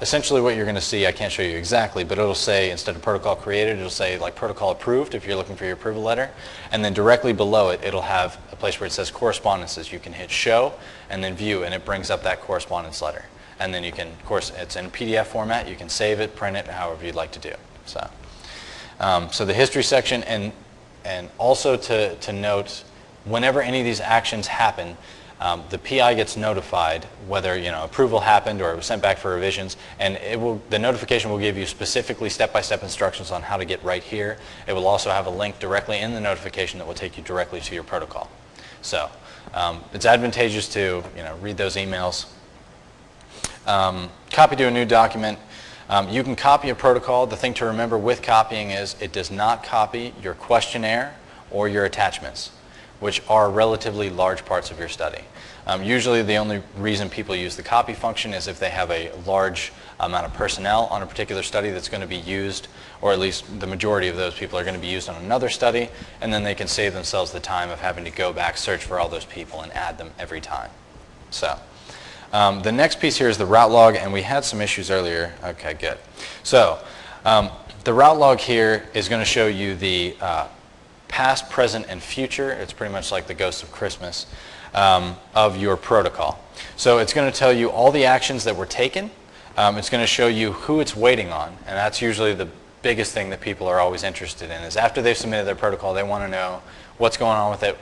essentially what you're going to see, I can't show you exactly, but it'll say, instead of protocol created, it'll say like protocol approved if you're looking for your approval letter. And then directly below it, it'll have a place where it says correspondences. You can hit show and then view, and it brings up that correspondence letter. And then you can, of course, it's in PDF format. You can save it, print it, however you'd like to do. So So the history section, and also to note, whenever any of these actions happen, the PI gets notified whether approval happened or it was sent back for revisions, and the notification will give you specifically step-by-step instructions on how to get right here. It will also have a link directly in the notification that will take you directly to your protocol. So it's advantageous to read those emails. Copy to a new document. You can copy a protocol. The thing to remember with copying is it does not copy your questionnaire or your attachments, which are relatively large parts of your study. Usually the only reason people use the copy function is if they have a large amount of personnel on a particular study that's going to be used, or at least the majority of those people are going to be used on another study, and then they can save themselves the time of having to go back, search for all those people, and add them every time. So the next piece here is the route log, and we had some issues earlier. Okay, good. So the route log here is going to show you the past, present, and future. It's pretty much like the Ghost of Christmas of your protocol. So it's going to tell you all the actions that were taken. It's going to show you who it's waiting on, and that's usually the biggest thing that people are always interested in, is after they've submitted their protocol, they want to know what's going on with it,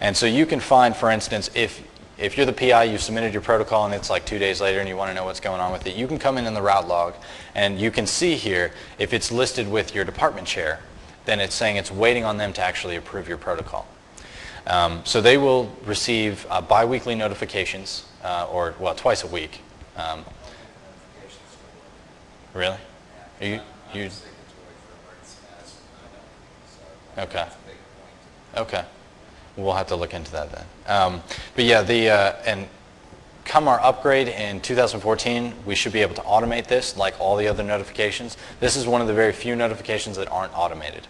And so you can find, for instance, if you're the PI, you've submitted your protocol and it's like 2 days later and you want to know what's going on with it, you can come in the route log and you can see here if it's listed with your department chair, then it's saying it's waiting on them to actually approve your protocol. So they will receive bi-weekly notifications, or twice a week. Really? You? Okay. Okay. We'll have to look into that then. But yeah, and come our upgrade in 2014, we should be able to automate this like all the other notifications. This is one of the very few notifications that aren't automated.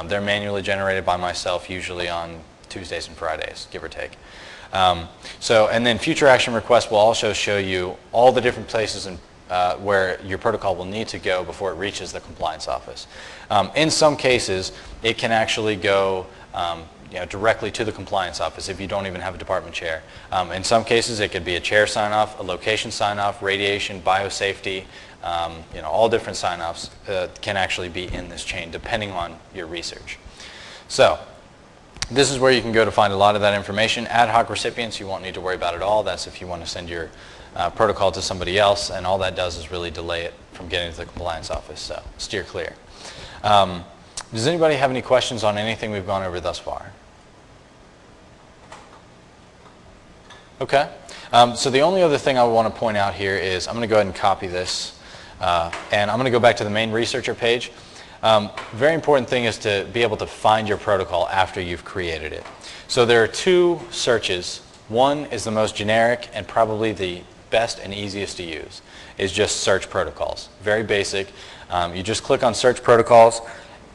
They're manually generated by myself, usually on Tuesdays and Fridays, give or take. And then future action requests will also show you all the different places where your protocol will need to go before it reaches the compliance office. In some cases, it can actually go directly to the compliance office if you don't even have a department chair. In some cases, it could be a chair sign-off, a location sign-off, radiation, biosafety, all different sign-offs can actually be in this chain depending on your research. So this is where you can go to find a lot of that information. Ad hoc recipients you won't need to worry about at all. That's if you want to send your protocol to somebody else, and all that does is really delay it from getting to the compliance office, so steer clear. Does anybody have any questions on anything we've gone over thus far? Okay. So the only other thing I want to point out here is I'm going to go ahead and copy this, and I'm going to go back to the main researcher page. Very important thing is to be able to find your protocol after you've created it. So there are two searches. One is the most generic and probably the best and easiest to use, is just search protocols. Very basic. You just click on search protocols,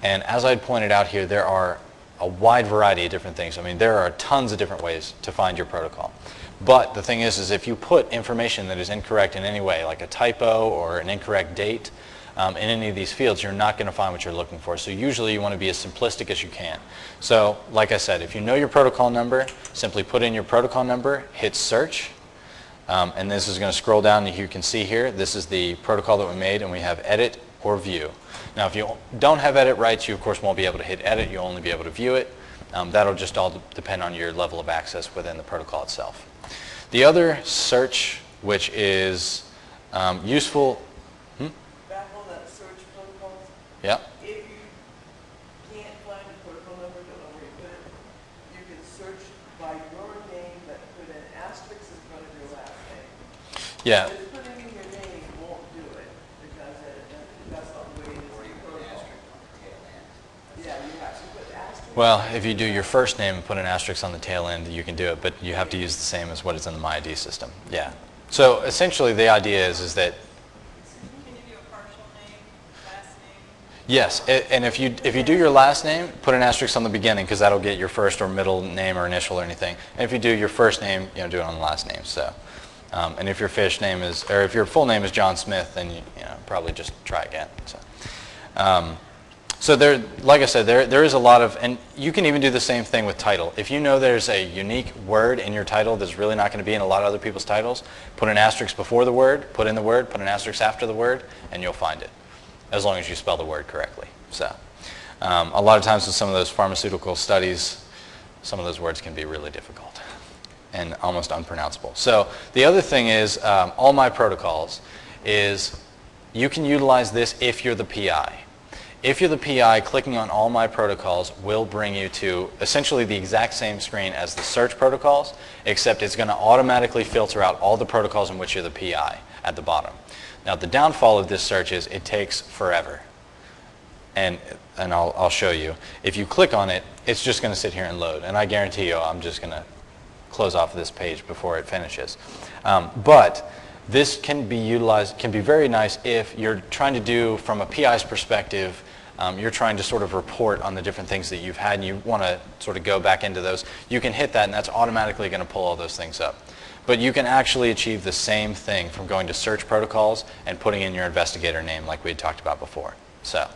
and as I pointed out here, there are a wide variety of different things. I mean, there are tons of different ways to find your protocol. But the thing is if you put information that is incorrect in any way, like a typo or an incorrect date, in any of these fields, you're not going to find what you're looking for. So usually you want to be as simplistic as you can. So like I said, if you know your protocol number, simply put in your protocol number, hit search, and this is going to scroll down, and you can see here, this is the protocol that we made, and we have edit or view. Now if you don't have edit rights, you of course won't be able to hit edit, you'll only be able to view it. That'll just all depend on your level of access within the protocol itself. The other search, which is useful. Back on that search protocols. Yeah. If you can't find a protocol number, don't know where you put it, you can search by your name, but put an asterisk in front of your last name. Yeah. Just putting in your name won't do it, because that's not the way it is. Or you put an asterisk on the tail end. Yeah, you have to put asterisk. Well, if you do your first name and put an asterisk on the tail end, you can do it, but you have to use the same as what is in the MyID system. Yeah. So essentially the idea is that Can you do a partial name, last name? yes, and if you do your last name, put an asterisk on the beginning because that'll get your first or middle name or initial or anything. And if you do your first name, do it on the last name. So, and if your fish name is, or if your full name is John Smith, then you probably just try again. So there, like I said, there is a lot of, and you can even do the same thing with title. If you know there's a unique word in your title that's really not going to be in a lot of other people's titles, put an asterisk before the word, put in the word, put an asterisk after the word, and you'll find it. as long as you spell the word correctly. So a lot of times with some of those pharmaceutical studies, some of those words can be really difficult and almost unpronounceable. So the other thing is, all my protocols is you can utilize this if you're the PI. If you're the PI, clicking on all my protocols will bring you to essentially the exact same screen as the search protocols, except it's going to automatically filter out all the protocols in which you're the PI at the bottom. Now the downfall of this search is it takes forever. And I'll show you. If you click on it, it's just going to sit here and load. And I guarantee you I'm just going to close off this page before it finishes. But this can be utilized, can be very nice if you're trying to do, from a PI's perspective, you're trying to sort of report on the different things that you've had and you want to sort of go back into those. You can hit that and that's automatically going to pull all those things up. But you can actually achieve the same thing from going to search protocols and putting in your investigator name like we had talked about before. So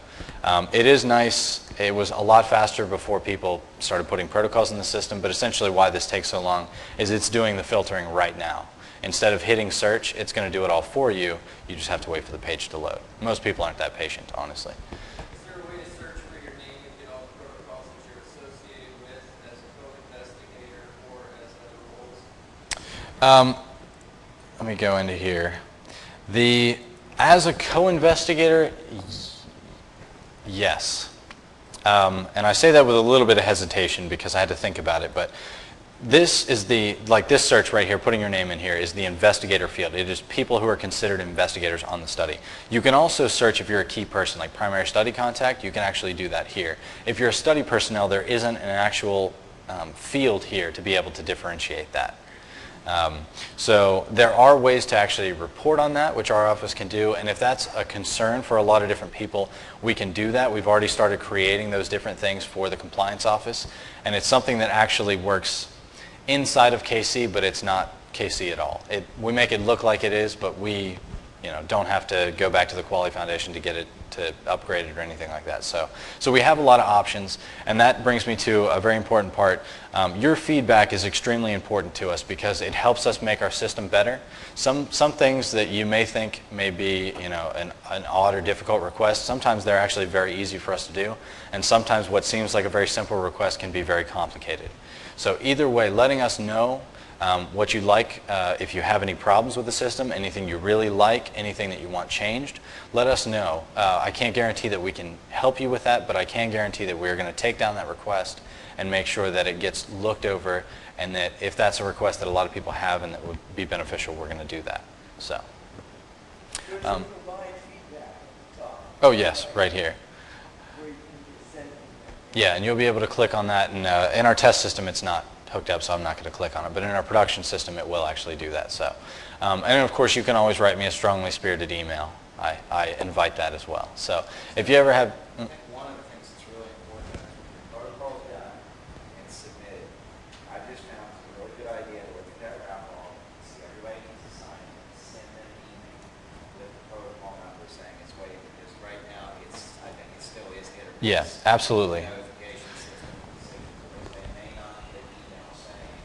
it is nice. It was a lot faster before people started putting protocols in the system, but essentially why this takes so long is it's doing the filtering right now. Instead of hitting search, it's going to do it all for you. You just have to wait for the page to load. Most people aren't that patient, honestly. Is there a way to search for your name and get all the protocols that you're associated with as a co-investigator or as other roles? Let me go into here. As a co-investigator, yes. And I say that with a little bit of hesitation because I had to think about it, but this is like this search right here, putting your name in here, is the investigator field. It is people who are considered investigators on the study. You can also search if you're a key person, like primary study contact. You can actually do that here. If you're a study personnel, there isn't an actual field here to be able to differentiate that. So there are ways to actually report on that, which our office can do, and if that's a concern for a lot of different people, we can do that. We've already started creating those different things for the compliance office, and it's something that actually works inside of KC, but it's not KC at all. We make it look like it is, but we don't have to go back to the Quality Foundation to get it to upgrade it or anything like that. So we have a lot of options, and that brings me to a very important part. Your feedback is extremely important to us because it helps us make our system better. Some things that you may think may be an odd or difficult request, sometimes they're actually very easy for us to do, and sometimes what seems like a very simple request can be very complicated. So either way, letting us know what you'd like, if you have any problems with the system, anything you really like, anything that you want changed, let us know. I can't guarantee that we can help you with that, but I can guarantee that we're going to take down that request and make sure that it gets looked over, and that if that's a request that a lot of people have and that would be beneficial, we're going to do that. So. Provide feedback at the top. Oh yes, right here. Where you can send feedback. Yeah, and you'll be able to click on that, and in our test system it's not hooked up, so I'm not going to click on it, but in our production system it will actually do that. So, and of course you can always write me a strongly spirited email. I invite that as well. So if you ever have... I think one of the things that's really important is when your protocol's done and submitted, I just found it's a really good idea to look at that route log, see everybody needs to sign it, send them an email with the protocol number saying it's waiting, because right now I think it still is hit or miss. Yeah, absolutely. Notification system, so they may not get an email saying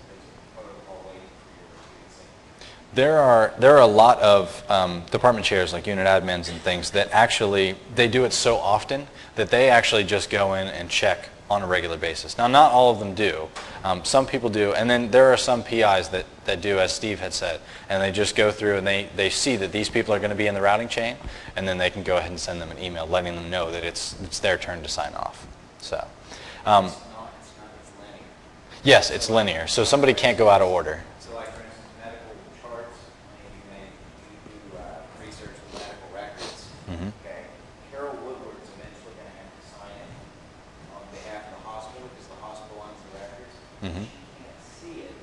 there's a protocol waiting for your review. There are a lot of department chairs, like unit admins and things, that actually, they do it so often that they actually just go in and check on a regular basis. Now, not all of them do. Some people do, and then there are some PIs that do, as Steve had said, and they just go through and they see that these people are going to be in the routing chain, and then they can go ahead and send them an email letting them know that it's their turn to sign off. So, It's not, it's linear. yes, it's linear, so somebody can't go out of order. So like for instance, medical charts, you do research with medical records. Mhm. Okay. Carol Woodward's eventually going to have to sign it on behalf of the hospital because the hospital owns the records. Mhm. She can't see it,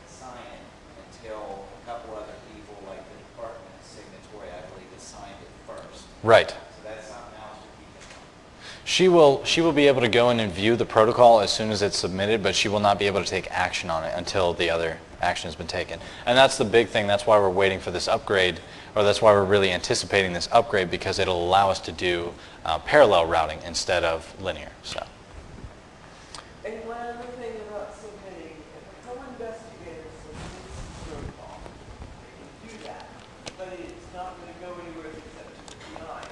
sign it, until a couple other people, like the department signatory, I believe, has signed it first. Right. So that's something else to keep in mind. She will be able to go in and view the protocol as soon as it's submitted, but she will not be able to take action on it until the other action has been taken. And that's the big thing. That's why we're waiting for this upgrade, or that's why we're really anticipating this upgrade, because it'll allow us to do parallel routing instead of linear. So. And one other thing about submitting, if a co-investigator submits a protocol, they can do that, but it's not going to go anywhere except to the PI.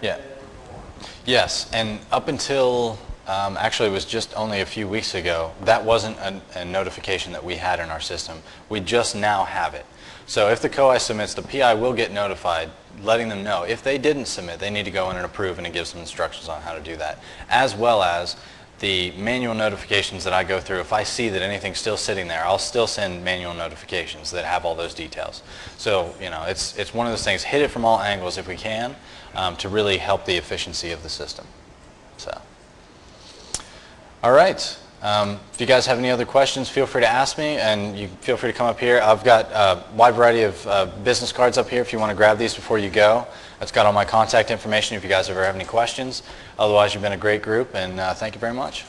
Yeah. then it'll go on. Yes, and up until, actually it was just only a few weeks ago, that wasn't a notification that we had in our system. We just now have it. So if the COI submits, the PI will get notified, letting them know. If they didn't submit, they need to go in and approve, and it gives them instructions on how to do that. As well as the manual notifications that I go through. If I see that anything's still sitting there, I'll still send manual notifications that have all those details. So, you know, it's one of those things, hit it from all angles if we can, to really help the efficiency of the system. So, all right. If you guys have any other questions, feel free to ask me, and you feel free to come up here. I've got a wide variety of business cards up here if you want to grab these before you go. That's got all my contact information if you guys ever have any questions. Otherwise, you've been a great group, and thank you very much.